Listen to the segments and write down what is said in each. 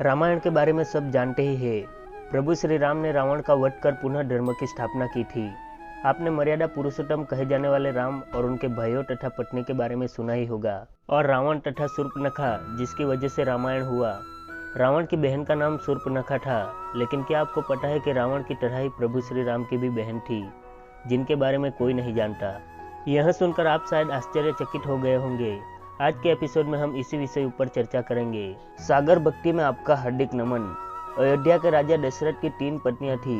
रामायण के बारे में सब जानते ही हैं। प्रभु श्री राम ने रावण का वध कर पुनः धर्म की स्थापना की थी। आपने मर्यादा पुरुषोत्तम कहे जाने वाले राम और उनके भाइयों तथा पत्नी के बारे में सुना ही होगा, और रावण तथा शूर्पणखा जिसकी वजह से रामायण हुआ। रावण की बहन का नाम शूर्पणखा था, लेकिन क्या आपको पता है कि रावण की तरह ही प्रभु श्री राम की भी बहन थी, जिनके बारे में कोई नहीं जानता। यह सुनकर आप शायद आश्चर्यचकित हो गए होंगे। आज के एपिसोड में हम इसी विषय ऊपर चर्चा करेंगे। सागर भक्ति में आपका हार्दिक नमन। अयोध्या के राजा दशरथ की 3 पत्नियां थी।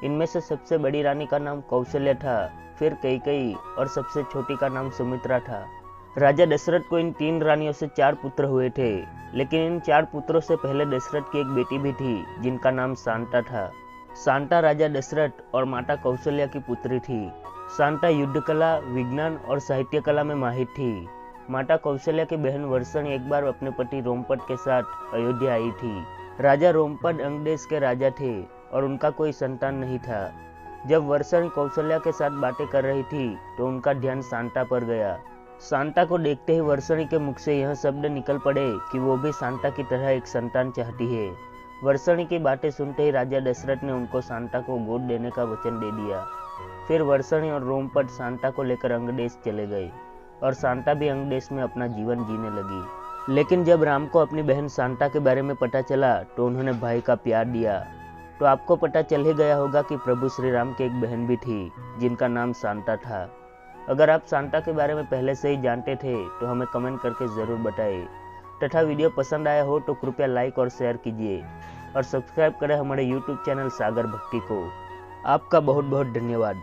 इनमें से सबसे बड़ी रानी का नाम कौशल्या था, फिर कैकेयी और सबसे छोटी का नाम सुमित्रा था। राजा दशरथ को इन 3 रानियों से 4 पुत्र हुए थे, लेकिन इन 4 पुत्रों से पहले दशरथ की एक बेटी भी थी जिनका नाम शांता था। शांता राजा दशरथ और माता कौशल्या की पुत्री थी। शांता युद्ध कला, विज्ञान और साहित्य कला में माहिर थी। माता कौशल्या की बहन वर्षणी एक बार अपने पति रोमपद के साथ अयोध्या आई थी। राजा रोमपद अंग देश के राजा थे और उनका कोई संतान नहीं था। जब वर्षणी कौशल्या के साथ बातें कर रही थी तो उनका ध्यान शांता पर गया। शांता को देखते ही वर्षणी के मुख से यह शब्द निकल पड़े कि वो भी शांता की तरह एक संतान चाहती है। वर्षणी की बातें सुनते ही राजा दशरथ ने उनको शांता को गोद देने का वचन दे दिया। फिर वर्षणी और रोमपद शांता को लेकर अंगदेश चले गए और शांता भी अंगदेश में अपना जीवन जीने लगी। लेकिन जब राम को अपनी बहन शांता के बारे में पता चला तो उन्होंने भाई का प्यार दिया। तो आपको पता चल ही गया होगा कि प्रभु श्री राम की एक बहन भी थी जिनका नाम शांता था। अगर आप शांता के बारे में पहले से ही जानते थे तो हमें कमेंट करके ज़रूर बताएं। तथा वीडियो पसंद आया हो तो कृपया लाइक और शेयर कीजिए और सब्सक्राइब करें हमारे YouTube चैनल सागर भक्ति को। आपका बहुत बहुत धन्यवाद।